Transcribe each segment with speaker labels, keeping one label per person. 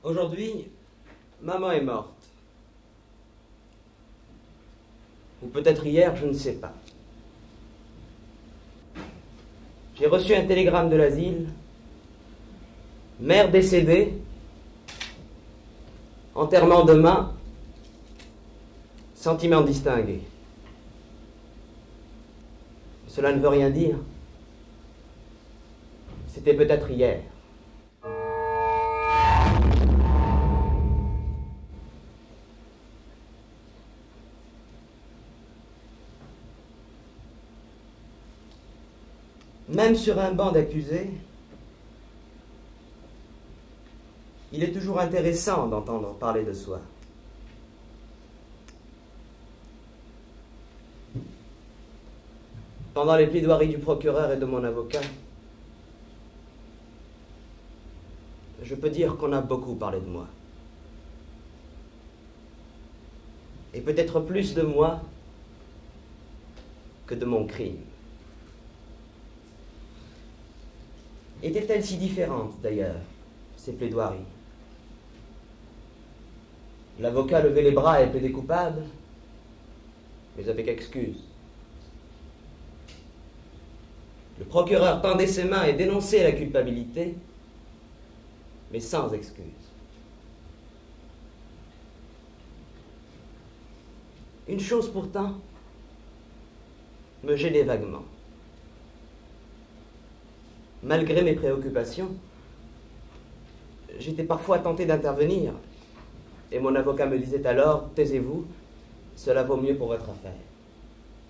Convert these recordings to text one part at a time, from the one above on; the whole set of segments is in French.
Speaker 1: Aujourd'hui, maman est morte. Ou peut-être hier, je ne sais pas. J'ai reçu un télégramme de l'asile. Mère décédée. Enterrement demain. Sentiment distingué. Cela ne veut rien dire. C'était peut-être hier. Même sur un banc d'accusés, il est toujours intéressant d'entendre parler de soi. Pendant les plaidoiries du procureur et de mon avocat, je peux dire qu'on a beaucoup parlé de moi. Et peut-être plus de moi que de mon crime. Étaient-elles si différentes, d'ailleurs, ces plaidoiries? L'avocat levait les bras et plaidait coupable, mais avec excuse. Le procureur tendait ses mains et dénonçait la culpabilité, mais sans excuse. Une chose pourtant me gênait vaguement. Malgré mes préoccupations, j'étais parfois tenté d'intervenir, et mon avocat me disait alors « Taisez-vous, cela vaut mieux pour votre affaire ».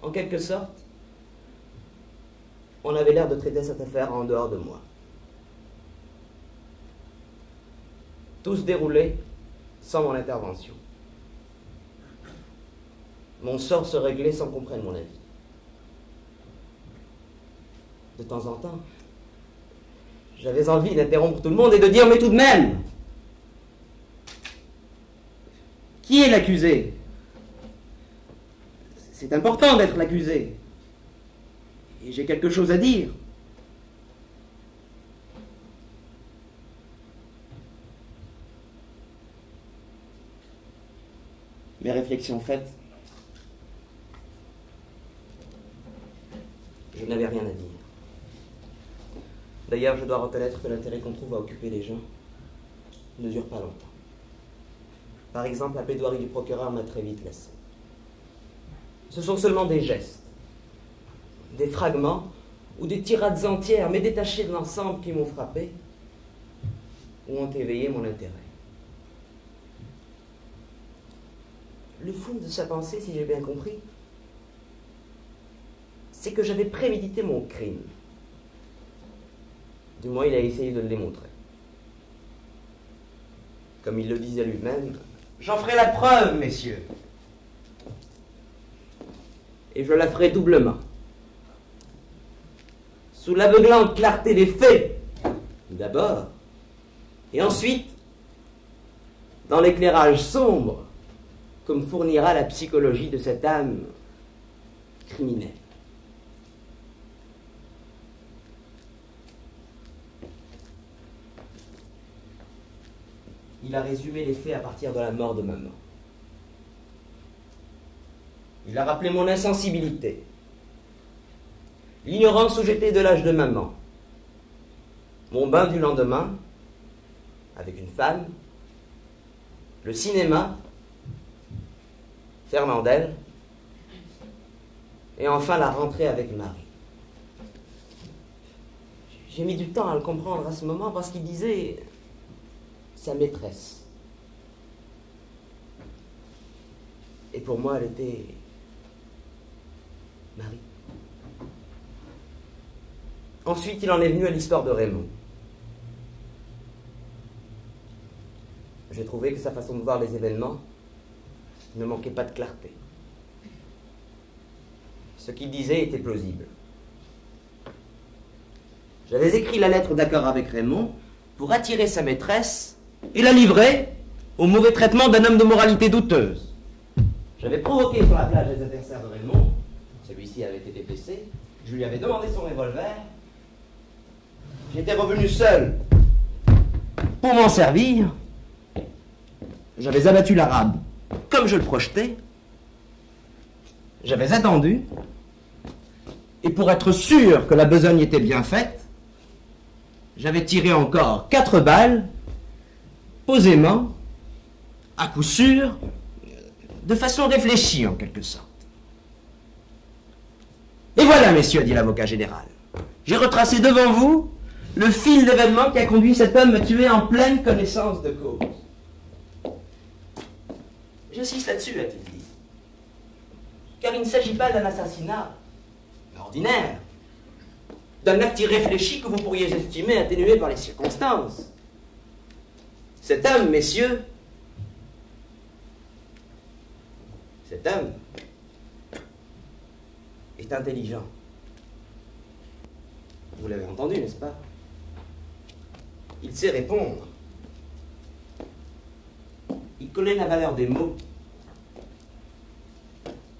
Speaker 1: En quelque sorte, on avait l'air de traiter cette affaire en dehors de moi. Tout se déroulait sans mon intervention. Mon sort se réglait sans qu'on prenne mon avis. De temps en temps, j'avais envie d'interrompre tout le monde et de dire « Mais tout de même, qui est l'accusé? C'est important d'être l'accusé. Et j'ai quelque chose à dire. » Mes réflexions faites, je n'avais rien à dire. D'ailleurs, je dois reconnaître que l'intérêt qu'on trouve à occuper les gens ne dure pas longtemps. Par exemple, la plaidoirie du procureur m'a très vite lassé. Ce sont seulement des gestes, des fragments ou des tirades entières, mais détachées de l'ensemble qui m'ont frappé ou ont éveillé mon intérêt. Le fond de sa pensée, si j'ai bien compris, c'est que j'avais prémédité mon crime. Du moins, il a essayé de le démontrer. Comme il le disait lui-même, « J'en ferai la preuve, messieurs. Et je la ferai doublement. Sous l'aveuglante clarté des faits, d'abord, et ensuite, dans l'éclairage sombre que me fournira la psychologie de cette âme criminelle. » Il a résumé les faits à partir de la mort de maman. Il a rappelé mon insensibilité, l'ignorance où j'étais de l'âge de maman, mon bain du lendemain avec une femme, le cinéma, Fernandel, et enfin la rentrée avec Marie. J'ai mis du temps à le comprendre à ce moment parce qu'il disait sa maîtresse. Et pour moi, elle était Marie. Ensuite, il en est venu à l'histoire de Raymond. J'ai trouvé que sa façon de voir les événements ne manquait pas de clarté. Ce qu'il disait était plausible. J'avais écrit la lettre d'accord avec Raymond pour attirer sa maîtresse et la livrer au mauvais traitement d'un homme de moralité douteuse. J'avais provoqué sur la plage les adversaires de Raymond. Celui-ci avait été blessé. Je lui avais demandé son revolver. J'étais revenu seul pour m'en servir. J'avais abattu l'arabe comme je le projetais. J'avais attendu. Et pour être sûr que la besogne était bien faite, j'avais tiré encore 4 balles, posément, à coup sûr, de façon réfléchie en quelque sorte. Et voilà, messieurs, dit l'avocat général, j'ai retracé devant vous le fil d'événements qui a conduit cet homme à tuer en pleine connaissance de cause. J'insiste là-dessus, a-t-il dit, car il ne s'agit pas d'un assassinat ordinaire, d'un acte irréfléchi que vous pourriez estimer atténué par les circonstances. Cet homme, messieurs, cet homme est intelligent. Vous l'avez entendu, n'est-ce pas? Il sait répondre. Il connaît la valeur des mots.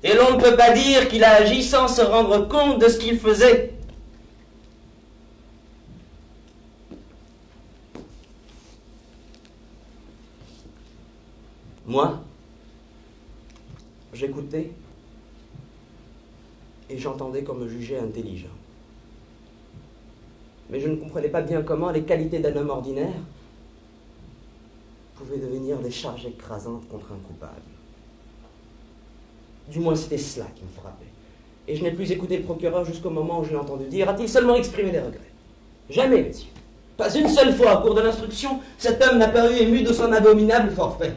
Speaker 1: Et l'on ne peut pas dire qu'il a agi sans se rendre compte de ce qu'il faisait. Moi, j'écoutais et j'entendais qu'on me jugeait intelligent. Mais je ne comprenais pas bien comment les qualités d'un homme ordinaire pouvaient devenir des charges écrasantes contre un coupable. Du moins, c'était cela qui me frappait. Et je n'ai plus écouté le procureur jusqu'au moment où je l'ai entendu dire: a-t-il seulement exprimé des regrets? Jamais, messieurs. Pas une seule fois, au cours de l'instruction, cet homme n'a paru ému de son abominable forfait.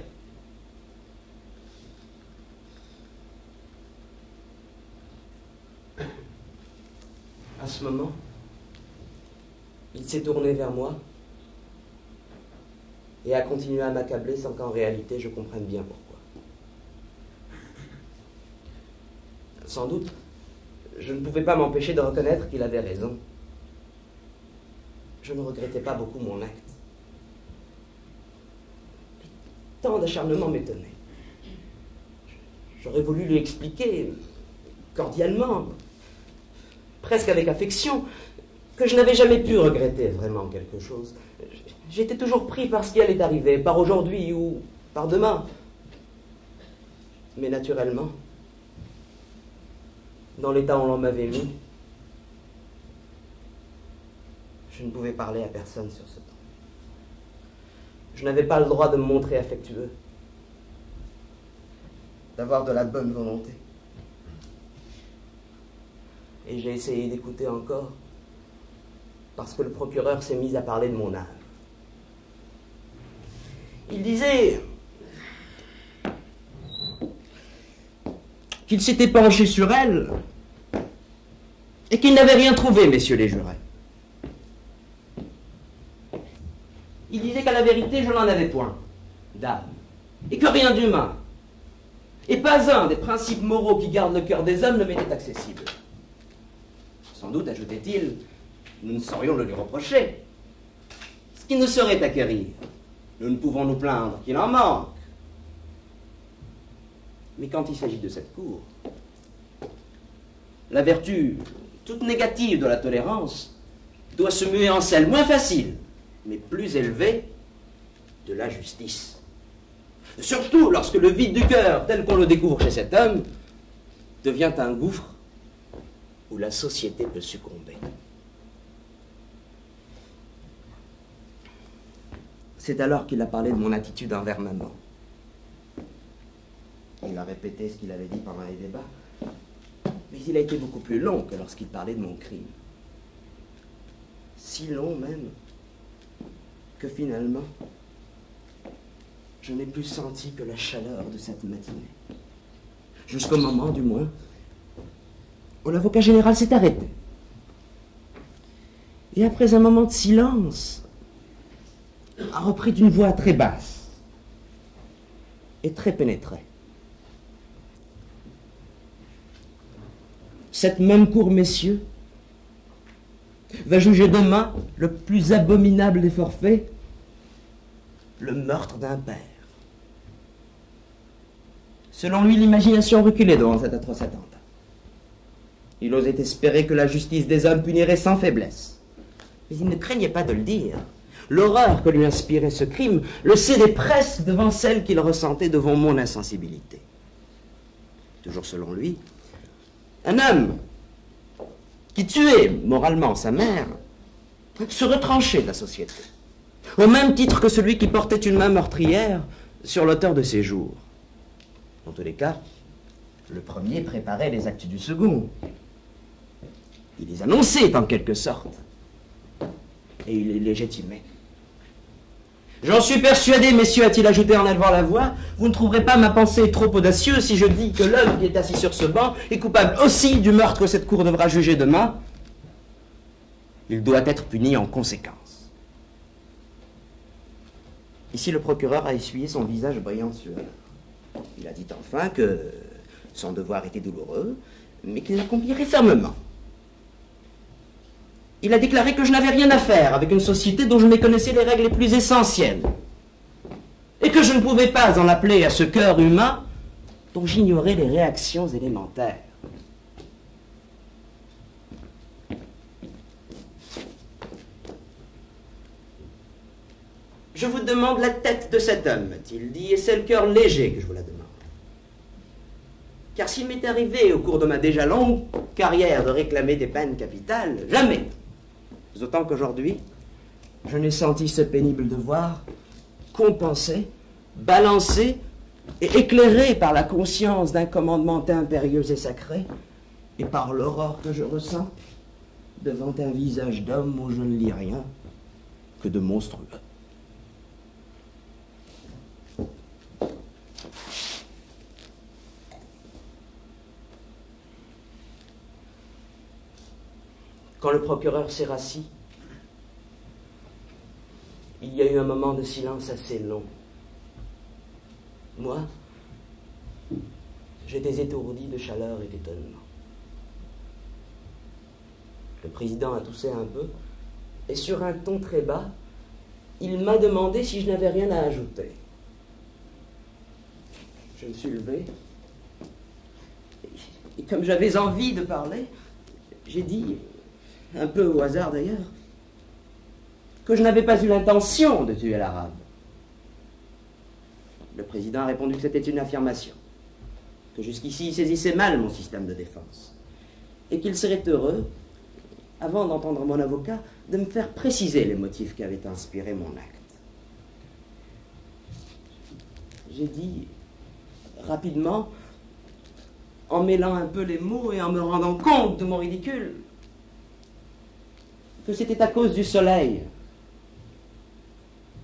Speaker 1: À ce moment, il s'est tourné vers moi et a continué à m'accabler sans qu'en réalité je comprenne bien pourquoi. Sans doute, je ne pouvais pas m'empêcher de reconnaître qu'il avait raison. Je ne regrettais pas beaucoup mon acte. Tant d'acharnement m'étonnait. J'aurais voulu lui expliquer, cordialement, presque avec affection, que je n'avais jamais pu regretter vraiment quelque chose. J'étais toujours pris par ce qui allait arriver, par aujourd'hui ou par demain. Mais naturellement, dans l'état où l'on m'avait mis, je ne pouvais parler à personne sur ce temps. Je n'avais pas le droit de me montrer affectueux, d'avoir de la bonne volonté. Et j'ai essayé d'écouter encore, parce que le procureur s'est mis à parler de mon âme. Il disait qu'il s'était penché sur elle et qu'il n'avait rien trouvé, messieurs les jurés. Il disait qu'à la vérité, je n'en avais point d'âme, et que rien d'humain, et pas un des principes moraux qui gardent le cœur des hommes ne m'était accessible. Sans doute, ajoutait-il, nous ne saurions le lui reprocher. Ce qui ne saurait acquérir, nous ne pouvons nous plaindre qu'il en manque. Mais quand il s'agit de cette cour, la vertu toute négative de la tolérance doit se muer en celle moins facile, mais plus élevée, de la justice. Surtout lorsque le vide du cœur, tel qu'on le découvre chez cet homme, devient un gouffre où la société peut succomber. C'est alors qu'il a parlé de mon attitude envers maman. Il a répété ce qu'il avait dit pendant les débats, mais il a été beaucoup plus long que lorsqu'il parlait de mon crime. Si long même, que finalement, je n'ai plus senti que la chaleur de cette matinée. Jusqu'au moment, du moins, où l'avocat général s'est arrêté. Et après un moment de silence, a repris d'une voix très basse et très pénétrée. Cette même cour, messieurs, va juger demain le plus abominable des forfaits, le meurtre d'un père. Selon lui, l'imagination reculait devant cet atroce attentat. Il osait espérer que la justice des hommes punirait sans faiblesse. Mais il ne craignait pas de le dire. l'horreur que lui inspirait ce crime, le cédait presque devant celle qu'il ressentait devant mon insensibilité. Toujours selon lui, un homme qui tuait moralement sa mère se retranchait de la société, au même titre que celui qui portait une main meurtrière sur l'auteur de ses jours. Dans tous les cas, le premier préparait les actes du second. Il les annonçait en quelque sorte, et il les légitimait. J'en suis persuadé, messieurs, a-t-il ajouté en élevant la voix, vous ne trouverez pas ma pensée trop audacieuse si je dis que l'homme qui est assis sur ce banc est coupable aussi du meurtre que cette cour devra juger demain. Il doit être puni en conséquence. Ici, le procureur a essuyé son visage brillant de sueur. Il a dit enfin que son devoir était douloureux, mais qu'il l'accomplirait fermement. Il a déclaré que je n'avais rien à faire avec une société dont je méconnaissais les règles les plus essentielles, et que je ne pouvais pas en appeler à ce cœur humain dont j'ignorais les réactions élémentaires. Je vous demande la tête de cet homme, m'a-t-il dit, et c'est le cœur léger que je vous la demande. Car s'il m'est arrivé, au cours de ma déjà longue carrière, de réclamer des peines capitales, jamais, autant qu'aujourd'hui, je n'ai senti ce pénible devoir compensé, balancé et éclairé par la conscience d'un commandement impérieux et sacré, et par l'horreur que je ressens devant un visage d'homme où je ne lis rien que de monstrueux. Quand le procureur s'est rassis, il y a eu un moment de silence assez long. Moi, j'étais étourdi de chaleur et d'étonnement. Le président a toussé un peu, et sur un ton très bas, il m'a demandé si je n'avais rien à ajouter. Je me suis levé, et comme j'avais envie de parler, j'ai dit, un peu au hasard d'ailleurs, que je n'avais pas eu l'intention de tuer l'arabe. Le président a répondu que c'était une affirmation, que jusqu'ici il saisissait mal mon système de défense, et qu'il serait heureux, avant d'entendre mon avocat, de me faire préciser les motifs qui avaient inspiré mon acte. J'ai dit, rapidement, en mêlant un peu les mots et en me rendant compte de mon ridicule, que c'était à cause du soleil.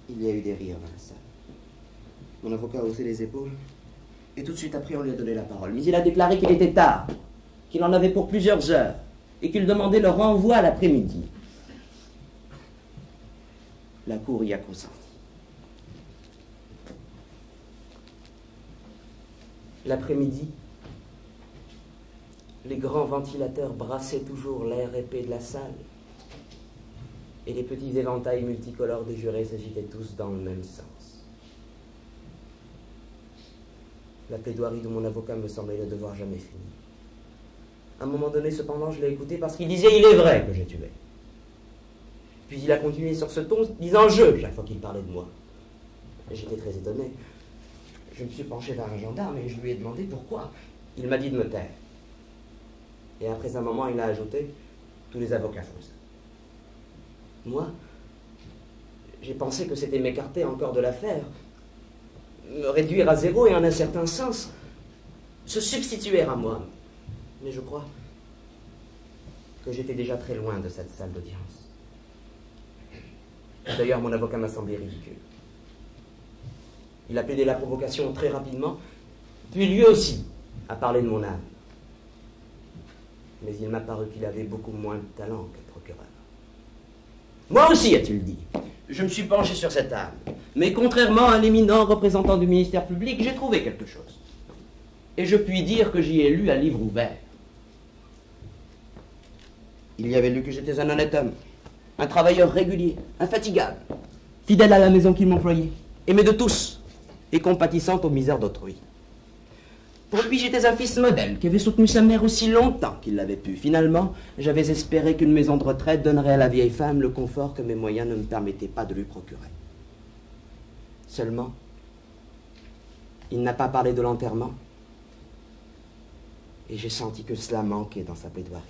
Speaker 1: Il y a eu des rires dans la salle. Mon avocat a haussé les épaules, et tout de suite après on lui a donné la parole. Mais il a déclaré qu'il était tard, qu'il en avait pour plusieurs heures, et qu'il demandait le renvoi à l'après-midi. La cour y a consenti. L'après-midi, les grands ventilateurs brassaient toujours l'air épais de la salle, et les petits éventails multicolores des jurés s'agitaient tous dans le même sens. La plaidoirie de mon avocat me semblait ne devoir jamais finir. À un moment donné, cependant, je l'ai écouté parce qu'il disait « il est vrai que j'ai tué ». Puis il a continué sur ce ton, disant « je » chaque fois qu'il parlait de moi. J'étais très étonné. Je me suis penché vers un gendarme et je lui ai demandé pourquoi. Il m'a dit de me taire. Et après un moment, il a ajouté « tous les avocats font ça ». Moi, j'ai pensé que c'était m'écarter encore de l'affaire, me réduire à zéro et en un certain sens, se substituer à moi. Mais je crois que j'étais déjà très loin de cette salle d'audience. D'ailleurs, mon avocat m'a semblé ridicule. Il a plaidé la provocation très rapidement, puis lui aussi a parlé de mon âme. Mais il m'a paru qu'il avait beaucoup moins de talent que le procureur. Moi aussi, a-t-il dit, je me suis penché sur cette âme. Mais contrairement à l'éminent représentant du ministère public, j'ai trouvé quelque chose. Et je puis dire que j'y ai lu à livre ouvert. Il y avait lu que j'étais un honnête homme, un travailleur régulier, infatigable, fidèle à la maison qu'il m'employait, aimé de tous et compatissant aux misères d'autrui. Pour lui, j'étais un fils modèle qui avait soutenu sa mère aussi longtemps qu'il l'avait pu. Finalement, j'avais espéré qu'une maison de retraite donnerait à la vieille femme le confort que mes moyens ne me permettaient pas de lui procurer. Seulement, il n'a pas parlé de l'enterrement, et j'ai senti que cela manquait dans sa plaidoirie.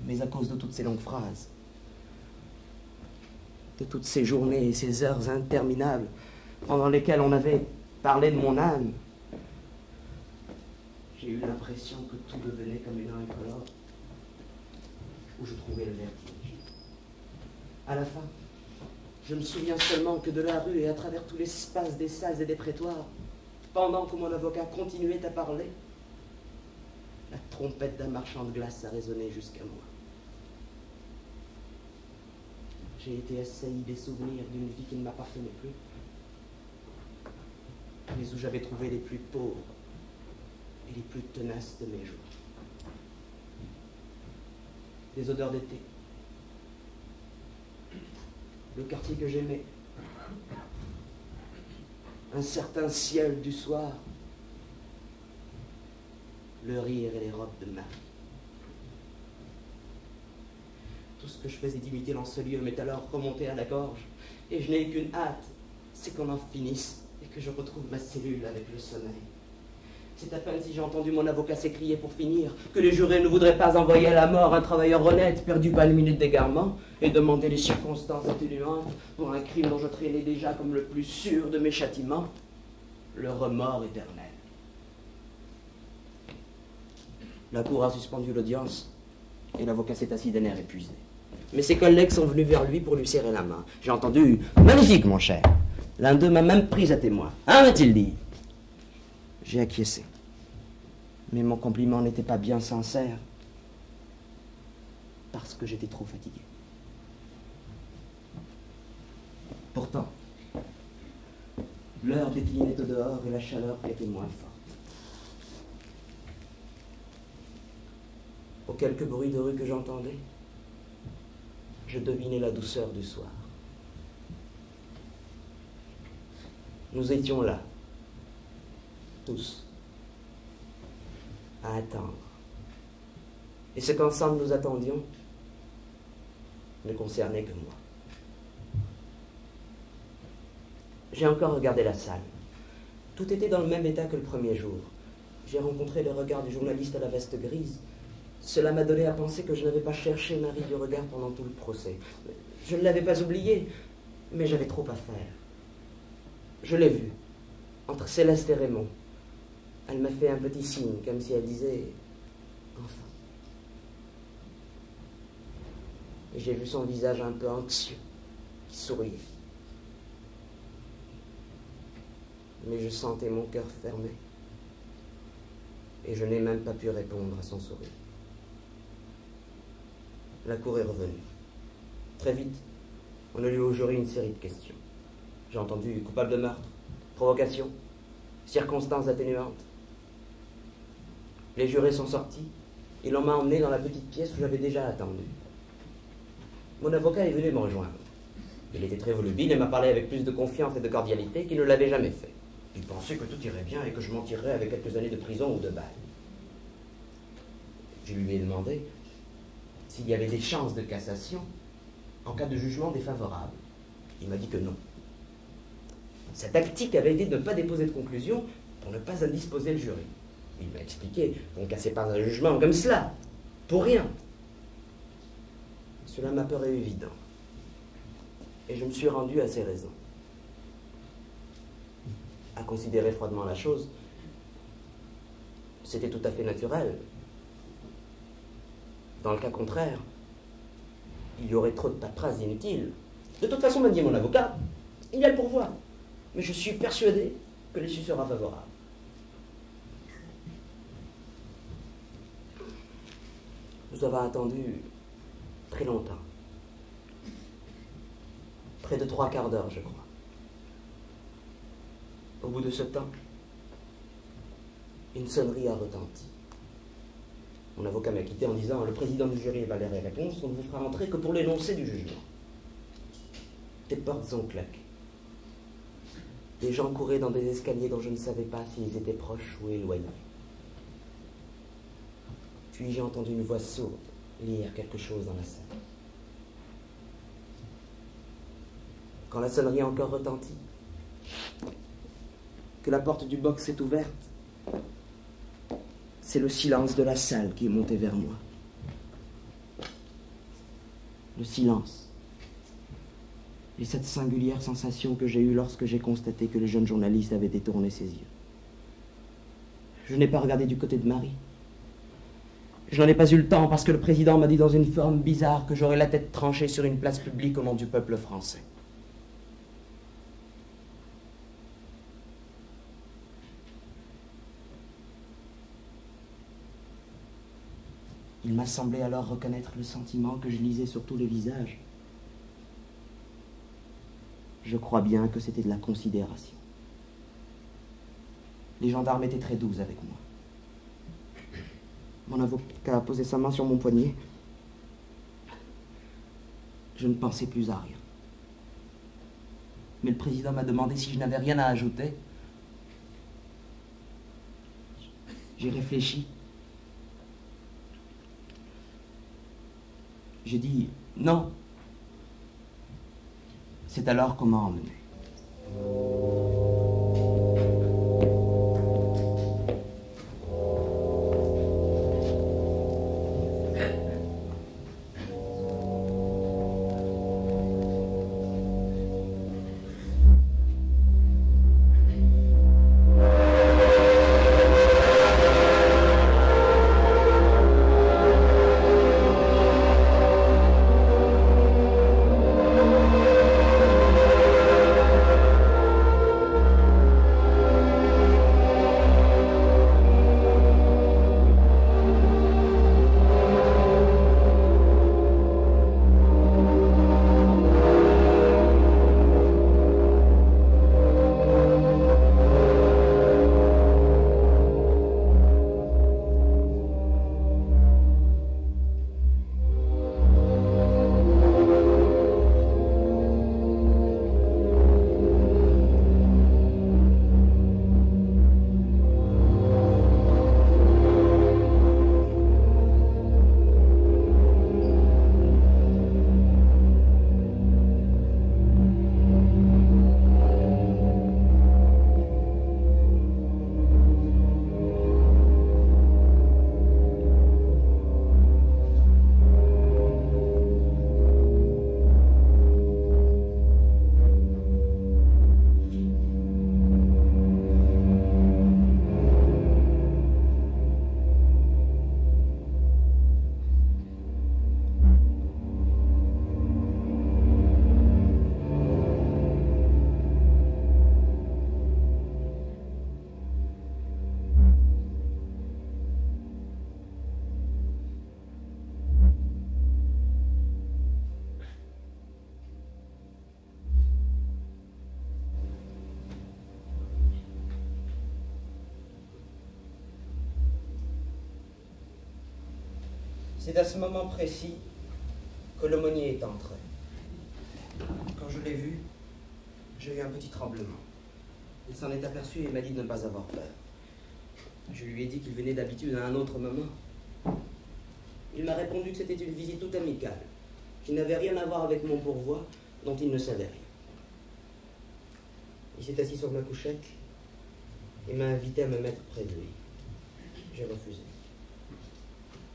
Speaker 1: Mais à cause de toutes ces longues phrases, de toutes ces journées et ces heures interminables pendant lesquelles on avait parlé de mon âme, j'ai eu l'impression que tout devenait comme une incolore où je trouvais le vertige. À la fin, je me souviens seulement que de la rue et à travers tout l'espace des salles et des prétoires, pendant que mon avocat continuait à parler, la trompette d'un marchand de glace a résonné jusqu'à moi. J'ai été assailli des souvenirs d'une vie qui ne m'appartenait plus, mais où j'avais trouvé les plus pauvres et les plus tenaces de mes jours. Des odeurs d'été, le quartier que j'aimais, un certain ciel du soir, le rire et les robes de Marie. Tout ce que je faisais d'imiter dans ce lieu m'est alors remonté à la gorge, et je n'ai qu'une hâte, c'est qu'on en finisse et que je retrouve ma cellule avec le sommeil. C'est à peine si j'ai entendu mon avocat s'écrier pour finir que les jurés ne voudraient pas envoyer à la mort un travailleur honnête perdu par une minute d'égarement et demander les circonstances atténuantes pour un crime dont je traînais déjà comme le plus sûr de mes châtiments, le remords éternel. La cour a suspendu l'audience et l'avocat s'est assis d'un air épuisé. Mais ses collègues sont venus vers lui pour lui serrer la main. J'ai entendu « Magnifique, mon cher !» L'un d'eux m'a même pris à témoin. « Hein, m'a-t-il dit ?» J'ai acquiescé. Mais mon compliment n'était pas bien sincère, parce que j'étais trop fatigué. Pourtant, l'heure déclinait au dehors et la chaleur était moins forte. Aux quelques bruits de rue que j'entendais, je devinais la douceur du soir. Nous étions là, tous, à attendre. Et ce qu'ensemble nous attendions ne concernait que moi. J'ai encore regardé la salle. Tout était dans le même état que le premier jour. J'ai rencontré le regard du journaliste à la veste grise. Cela m'a donné à penser que je n'avais pas cherché Marie du regard pendant tout le procès. Je ne l'avais pas oubliée, mais j'avais trop à faire. Je l'ai vue, entre Céleste et Raymond. Elle m'a fait un petit signe, comme si elle disait « enfin ». Et j'ai vu son visage un peu anxieux, qui souriait. Mais je sentais mon cœur fermé. Et je n'ai même pas pu répondre à son sourire. La cour est revenue. Très vite, on a lu au jury une série de questions. J'ai entendu coupable de meurtre, provocation, circonstances atténuantes. Les jurés sont sortis et l'on m'a emmené dans la petite pièce où j'avais déjà attendu. Mon avocat est venu me rejoindre. Il était très volubile et m'a parlé avec plus de confiance et de cordialité qu'il ne l'avait jamais fait. Il pensait que tout irait bien et que je m'en tirerais avec quelques années de prison ou de bail. Je lui ai demandé s'il y avait des chances de cassation en cas de jugement défavorable. Il m'a dit que non. Sa tactique avait été de ne pas déposer de conclusion pour ne pas indisposer le jury. Il m'a expliqué qu'on ne cassait pas un jugement comme cela, pour rien. Cela m'a paru évident. Et je me suis rendu à ses raisons. À considérer froidement la chose, c'était tout à fait naturel. Dans le cas contraire, il y aurait trop de paperasse inutile. De toute façon, m'a dit mon avocat, il y a le pourvoi. Mais je suis persuadé que l'issue sera favorable. Nous avons attendu très longtemps. Près de 3 quarts d'heure, je crois. Au bout de ce temps, une sonnerie a retenti. Mon avocat m'a quitté en disant « Le président du jury va les réponses, on ne vous fera entrer que pour l'énoncé du jugement. » Des portes ont claqué. Des gens couraient dans des escaliers dont je ne savais pas s'ils étaient proches ou éloignés. Puis j'ai entendu une voix sourde lire quelque chose dans la salle. Quand la sonnerie a encore retenti, que la porte du box s'est ouverte, c'est le silence de la salle qui est monté vers moi. Le silence. Et cette singulière sensation que j'ai eue lorsque j'ai constaté que le jeune journaliste avait détourné ses yeux. Je n'ai pas regardé du côté de Marie. Je n'en ai pas eu le temps parce que le président m'a dit dans une forme bizarre que j'aurais la tête tranchée sur une place publique au nom du peuple français. Il m'a semblé alors reconnaître le sentiment que je lisais sur tous les visages. Je crois bien que c'était de la considération. Les gendarmes étaient très doux avec moi. Mon avocat a posé sa main sur mon poignet. Je ne pensais plus à rien. Mais le président m'a demandé si je n'avais rien à ajouter. J'ai réfléchi. J'ai dit non. C'est alors qu'on m'a emmené. C'est à ce moment précis que l'aumônier est entré. Quand je l'ai vu, j'ai eu un petit tremblement. Il s'en est aperçu et m'a dit de ne pas avoir peur. Je lui ai dit qu'il venait d'habitude à un autre moment. Il m'a répondu que c'était une visite toute amicale, qu'il n'avait rien à voir avec mon pourvoi, dont il ne savait rien. Il s'est assis sur ma couchette et m'a invité à me mettre près de lui. J'ai refusé.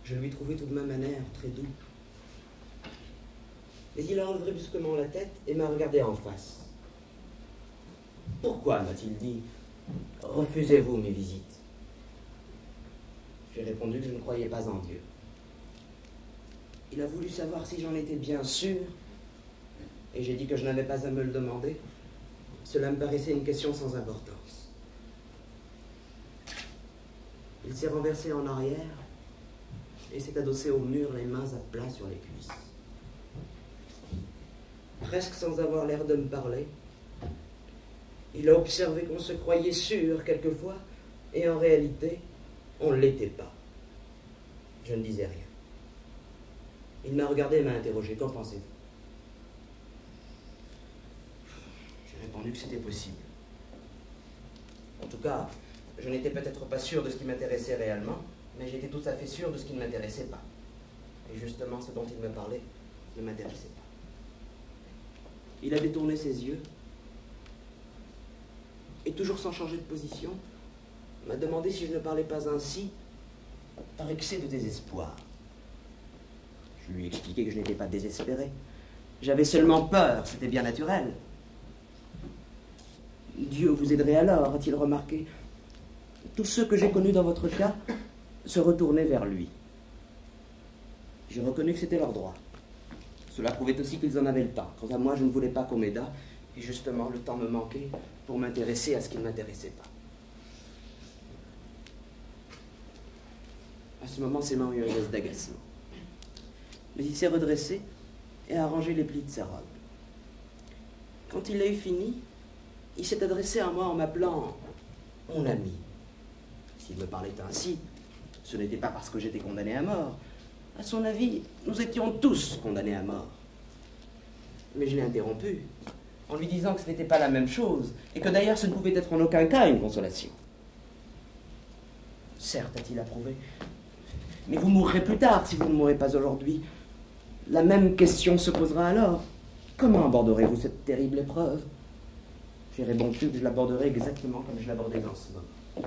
Speaker 1: Je lui trouvais tout de même un air très doux. Mais il a enlevé brusquement la tête et m'a regardé en face. « Pourquoi, m'a-t-il dit, refusez-vous mes visites ?» J'ai répondu que je ne croyais pas en Dieu. Il a voulu savoir si j'en étais bien sûr, et j'ai dit que je n'avais pas à me le demander. Cela me paraissait une question sans importance. Il s'est renversé en arrière et s'est adossé au mur, les mains à plat sur les cuisses. Presque sans avoir l'air de me parler, il a observé qu'on se croyait sûr quelquefois, et en réalité, on ne l'était pas. Je ne disais rien. Il m'a regardé et m'a interrogé. « Qu'en pensez-vous » J'ai répondu que c'était possible. En tout cas, je n'étais peut-être pas sûr de ce qui m'intéressait réellement, mais j'étais tout à fait sûr de ce qui ne m'intéressait pas. Et justement, ce dont il me parlait ne m'intéressait pas. Il a détourné ses yeux, et toujours sans changer de position, m'a demandé si je ne parlais pas ainsi par excès de désespoir. Je lui ai expliqué que je n'étais pas désespéré. J'avais seulement peur, c'était bien naturel. Dieu vous aiderait alors, a-t-il remarqué. Tous ceux que j'ai connus dans votre cas se retournaient vers lui. J'ai reconnu que c'était leur droit. Cela prouvait aussi qu'ils en avaient le temps. Quant à moi, je ne voulais pas qu'on m'aidât, et justement, le temps me manquait pour m'intéresser à ce qui ne m'intéressait pas. À ce moment, ses mains eurent une laisse d'agacement. Mais il s'est redressé et a arrangé les plis de sa robe. Quand il a eu fini, il s'est adressé à moi en m'appelant mon ami. S'il me parlait ainsi, ce n'était pas parce que j'étais condamné à mort. À son avis, nous étions tous condamnés à mort. Mais je l'ai interrompu en lui disant que ce n'était pas la même chose et que d'ailleurs ce ne pouvait être en aucun cas une consolation. Certes, a-t-il approuvé, mais vous mourrez plus tard si vous ne mourrez pas aujourd'hui. La même question se posera alors. Comment aborderez-vous cette terrible épreuve? J'ai répondu que je l'aborderai exactement comme je l'abordais dans ce moment.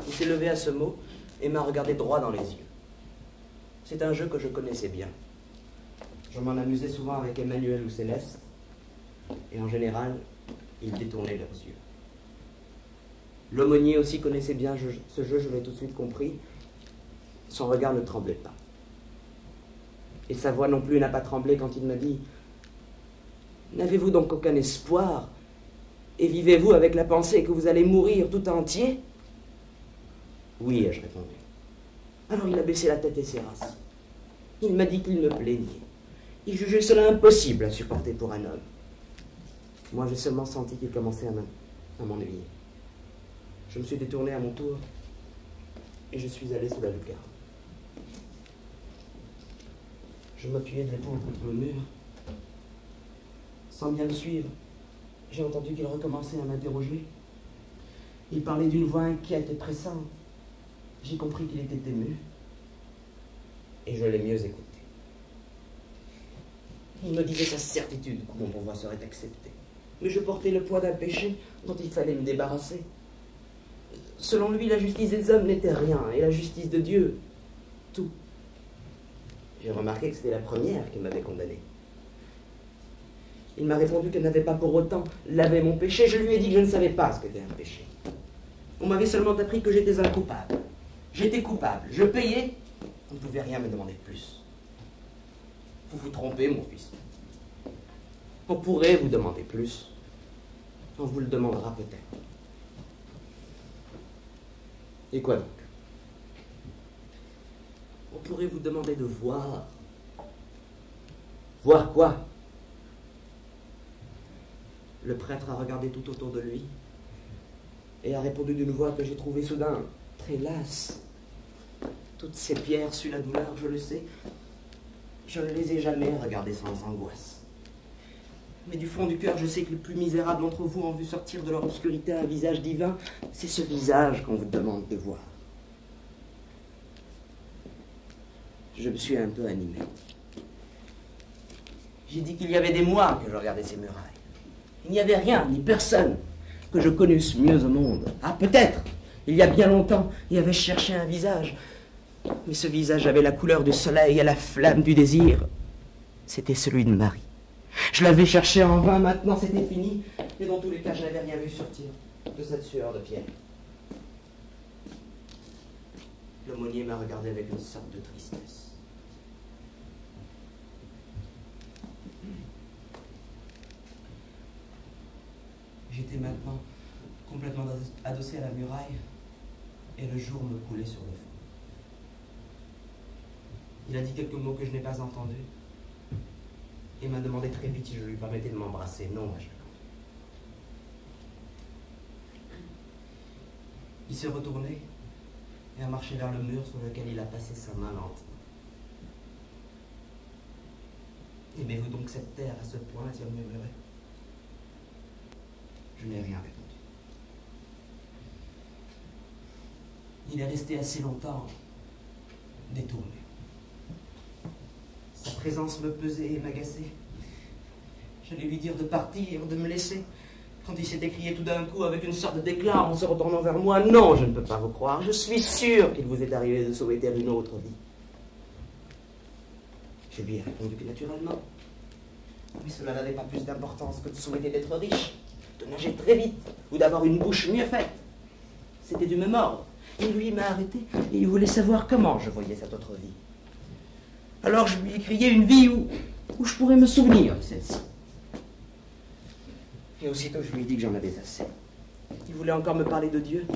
Speaker 1: Il s'est levé à ce mot et m'a regardé droit dans les yeux. C'est un jeu que je connaissais bien. Je m'en amusais souvent avec Emmanuel ou Céleste, et en général, ils détournaient leurs yeux. L'aumônier aussi connaissait bien ce jeu, je l'ai tout de suite compris. Son regard ne tremblait pas. Et sa voix non plus n'a pas tremblé quand il m'a dit « N'avez-vous donc aucun espoir? Et vivez-vous avec la pensée que vous allez mourir tout entier ?» Oui, ai-je répondu. Alors il a baissé la tête et s'est rassis. Il m'a dit qu'il me plaignait. Il jugeait cela impossible à supporter pour un homme. Moi, j'ai seulement senti qu'il commençait à m'ennuyer. Je me suis détourné à mon tour et je suis allé sous la lucarne. Je m'appuyais de l'épaule contre le mur. Sans bien le suivre, j'ai entendu qu'il recommençait à m'interroger. Il parlait d'une voix inquiète et pressante. J'ai compris qu'il était ému. Et je l'ai mieux écouté. Il me disait sa certitude que mon pouvoir serait accepté. Mais je portais le poids d'un péché dont il fallait me débarrasser. Selon lui, la justice des hommes n'était rien, et la justice de Dieu, tout. J'ai remarqué que c'était la première qui m'avait condamné. Il m'a répondu qu'elle n'avait pas pour autant lavé mon péché. Je lui ai dit que je ne savais pas ce qu'était un péché. On m'avait seulement appris que j'étais un coupable. J'étais coupable, je payais, on ne pouvait rien me demander de plus. Vous vous trompez, mon fils. On pourrait vous demander plus. On vous le demandera peut-être. Et quoi donc? On pourrait vous demander de voir. Voir quoi? Le prêtre a regardé tout autour de lui et a répondu d'une voix que j'ai trouvée soudain très lasse. Toutes ces pierres suent la douleur, je le sais. Je ne les ai jamais regardées sans angoisse. Mais du fond du cœur, je sais que les plus misérables d'entre vous ont vu sortir de leur obscurité un visage divin. C'est ce visage qu'on vous demande de voir. Je me suis un peu animé. J'ai dit qu'il y avait des mois que je regardais ces murailles. Il n'y avait rien, ni personne, que je connusse mieux au monde. Ah, peut-être, il y a bien longtemps, il avait cherché un visage. Mais ce visage avait la couleur du soleil et la flamme du désir. C'était celui de Marie. Je l'avais cherché en vain, maintenant c'était fini. Et dans tous les cas, je n'avais rien vu sortir de cette sueur de pierre. L'aumônier m'a regardé avec une sorte de tristesse. J'étais maintenant complètement adossé à la muraille et le jour me coulait sur le front. Il a dit quelques mots que je n'ai pas entendus et m'a demandé très vite si je lui permettais de m'embrasser. Non, ai-je répondu. Il s'est retourné et a marché vers le mur sur lequel il a passé sa main lentement. Aimez-vous donc cette terre à ce point, a-t-il murmuré? Je n'ai rien répondu. Il est resté assez longtemps détourné. Sa présence me pesait et m'agaçait. J'allais lui dire de partir, de me laisser, quand il s'est écrié tout d'un coup avec une sorte d'éclat en se retournant vers moi. Non, je ne peux pas vous croire. Je suis sûr qu'il vous est arrivé de souhaiter une autre vie. Je lui ai répondu que naturellement. Mais cela n'avait pas plus d'importance que de souhaiter d'être riche, de nager très vite ou d'avoir une bouche mieux faite. C'était du même ordre. Et lui m'a arrêté et il voulait savoir comment je voyais cette autre vie. Alors je lui ai crié une vie où je pourrais me souvenir de celle-ci. Et aussitôt je lui ai dit que j'en avais assez. Il voulait encore me parler de Dieu.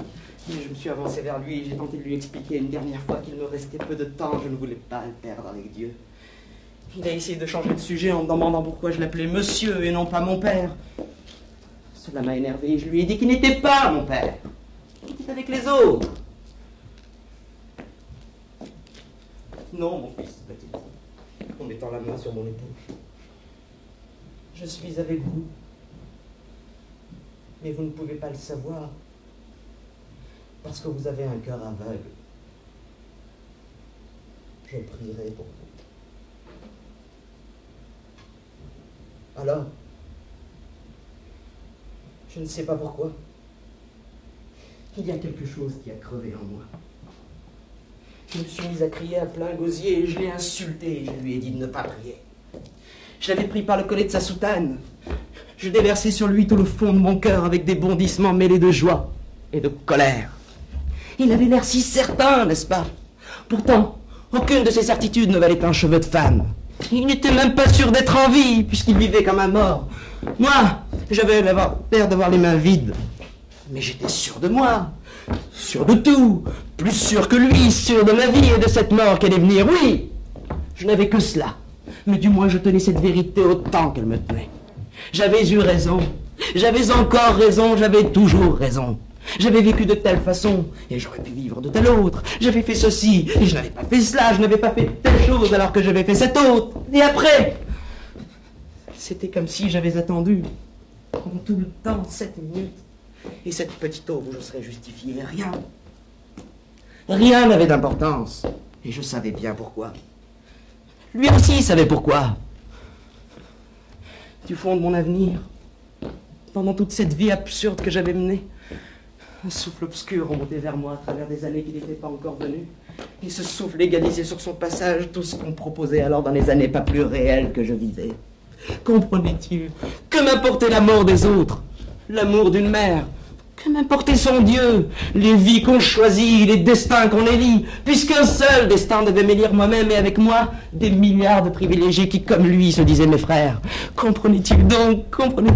Speaker 1: Mais je me suis avancé vers lui et j'ai tenté de lui expliquer une dernière fois qu'il me restait peu de temps. Je ne voulais pas le perdre avec Dieu. Il a essayé de changer de sujet en me demandant pourquoi je l'appelais monsieur et non pas mon père. Cela m'a énervé et je lui ai dit qu'il n'était pas mon père. Il était avec les autres. Non, mon fils, m'a-t-il dit, en mettant la main sur mon épaule. Je suis avec vous. Mais vous ne pouvez pas le savoir. Parce que vous avez un cœur aveugle. Je prierai pour vous. Alors, je ne sais pas pourquoi. Il y a quelque chose qui a crevé en moi. Je me suis mise à crier à plein gosier et je l'ai insulté et je lui ai dit de ne pas prier. Je l'avais pris par le collet de sa soutane. Je déversai sur lui tout le fond de mon cœur avec des bondissements mêlés de joie et de colère. Il avait l'air si certain, n'est-ce pas? Pourtant, aucune de ses certitudes ne valait un cheveu de femme. Il n'était même pas sûr d'être en vie, puisqu'il vivait comme un mort. Moi, j'avais l'air d'avoir les mains vides. Mais j'étais sûr de moi, sûr de tout, plus sûr que lui, sûr de ma vie et de cette mort qui allait venir. Oui, je n'avais que cela, mais du moins je tenais cette vérité autant qu'elle me tenait. J'avais eu raison, j'avais encore raison, j'avais toujours raison. J'avais vécu de telle façon, et j'aurais pu vivre de telle autre. J'avais fait ceci, et je n'avais pas fait cela, je n'avais pas fait telle chose alors que j'avais fait cette autre. Et après, c'était comme si j'avais attendu, pendant tout le temps, 7 minutes. Et cette petite aube où je serais justifié, rien. Rien n'avait d'importance. Et je savais bien pourquoi. Lui aussi savait pourquoi. Du fond de mon avenir, pendant toute cette vie absurde que j'avais menée, un souffle obscur remontait vers moi à travers des années qui n'étaient pas encore venues. Et ce souffle égalisait sur son passage tout ce qu'on me proposait alors dans les années pas plus réelles que je vivais. Comprenait-il? Que m'importait la mort des autres? L'amour d'une mère? Que m'importait son Dieu? Les vies qu'on choisit, les destins qu'on élit? Puisqu'un seul destin devait m'élire moi-même et avec moi des milliards de privilégiés qui, comme lui, se disaient mes frères. Comprenait-il donc? Comprenait...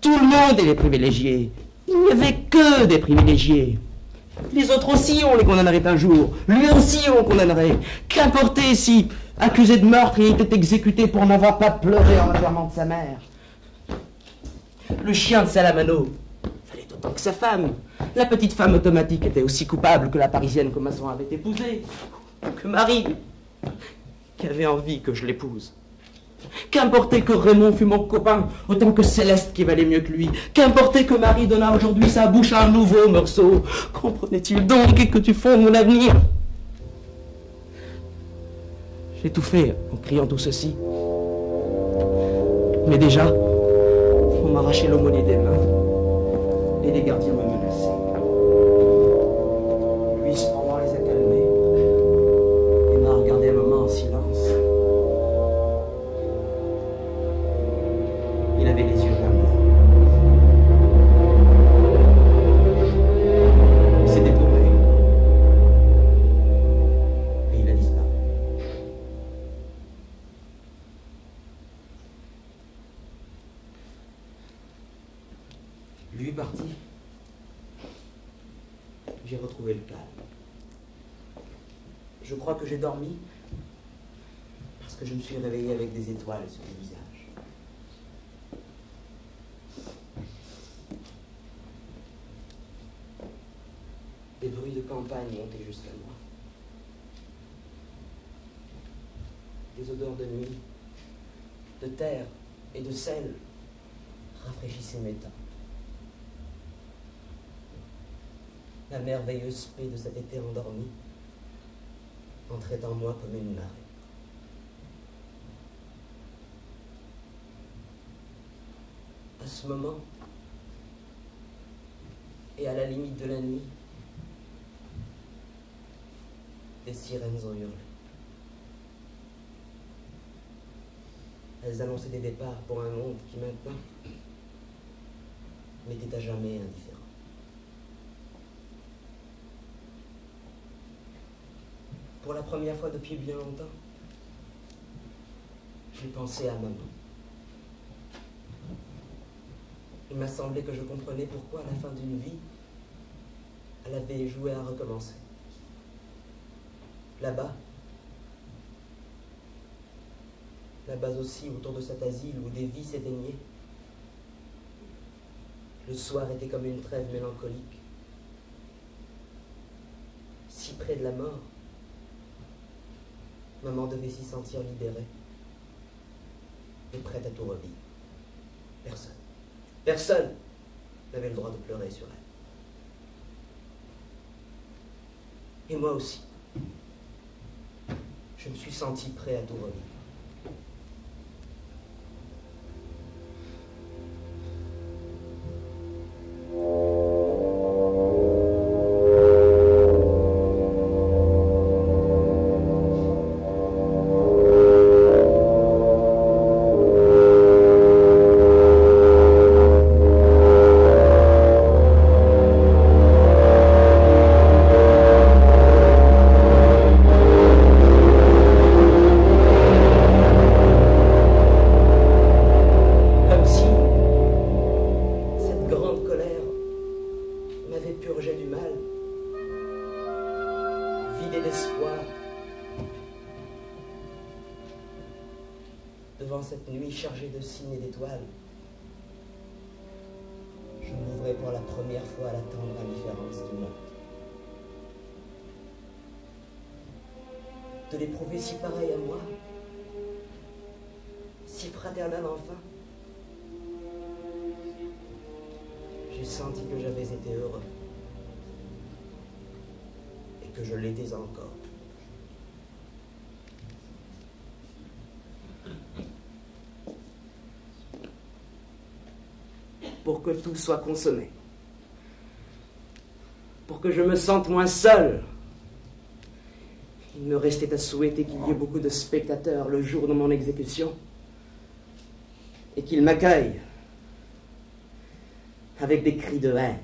Speaker 1: Tout le monde est des privilégiés. Il n'y avait que des privilégiés. Les autres aussi, on les condamnerait un jour. Lui aussi, on condamnerait. Qu'importait si, accusé de meurtre, il était exécuté pour n'avoir pas pleuré en l'enterrement de sa mère. Le chien de Salamano fallait autant que sa femme. La petite femme automatique était aussi coupable que la parisienne que Masson avait épousée. Que Marie, qui avait envie que je l'épouse. Qu'importait que Raymond fût mon copain, autant que Céleste qui valait mieux que lui. Qu'importait que Marie donnât aujourd'hui sa bouche à un nouveau morceau. Comprenait-il donc que tu fondes mon avenir? J'ai tout fait en criant tout ceci. Mais déjà, on m'arrachait l'aumônier des mains. Et les gardiens me menaçaient. Lui, cependant, les a calmés. Et m'a regardé un moment en silence. Il avait les yeux vers moi. Il s'est détourné. Et il a disparu. Lui est parti. J'ai retrouvé le calme. Je crois que j'ai dormi parce que je me suis réveillé avec des étoiles sur le visage. Des bruits de campagne montaient jusqu'à moi. Des odeurs de nuit, de terre et de sel rafraîchissaient mes temps. la merveilleuse paix de cet été endormi entrait en moi comme une marée. À ce moment, et à la limite de la nuit, les sirènes ont hurlé. Elles annonçaient des départs pour un monde qui maintenant m'était à jamais indifférent. Pour la première fois depuis bien longtemps, j'ai pensé à maman. Il m'a semblé que je comprenais pourquoi, à la fin d'une vie, elle avait joué à recommencer. Là-bas aussi, autour de cet asile où des vies s'éteignaient, le soir était comme une trêve mélancolique. Si près de la mort, maman devait s'y sentir libérée et prête à tout revivre. Personne n'avait le droit de pleurer sur elle. Et moi aussi, je me suis senti prêt à tout revivre. Devant cette nuit chargée de signes et d'étoiles, je m'ouvrais pour la première fois à la tendre indifférence du monde. De l'éprouver si pareil à moi, si fraternel enfin, j'ai senti que j'avais été heureux et que je l'étais encore. Pour que tout soit consommé, pour que je me sente moins seul, il me restait à souhaiter qu'il y ait beaucoup de spectateurs le jour de mon exécution et qu'ils m'accueillent avec des cris de haine.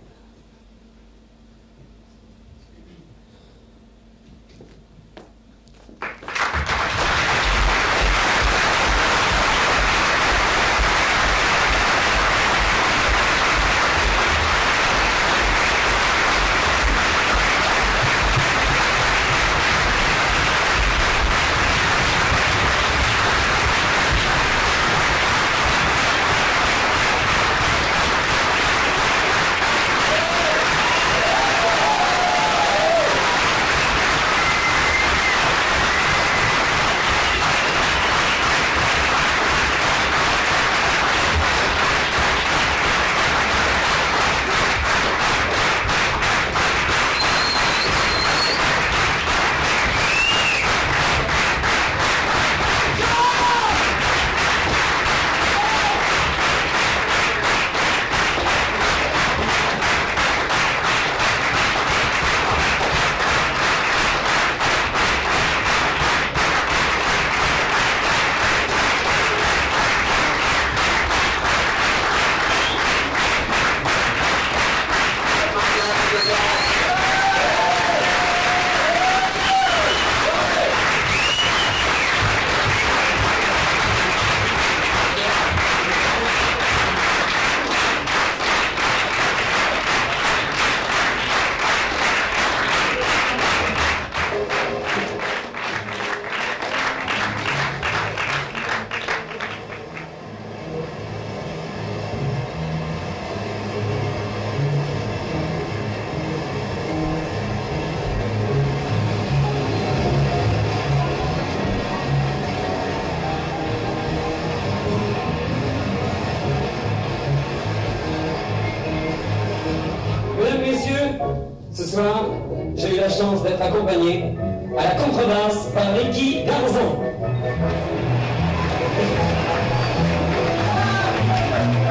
Speaker 2: chance d'être accompagné à la contrebasse par Ricky Garzon.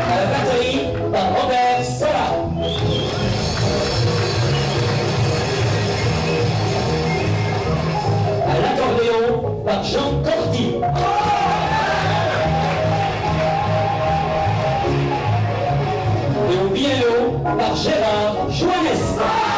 Speaker 2: À la batterie par Robert Sola. À l'accordéon par Jean Corti. Et au piano par Gérard Joannès.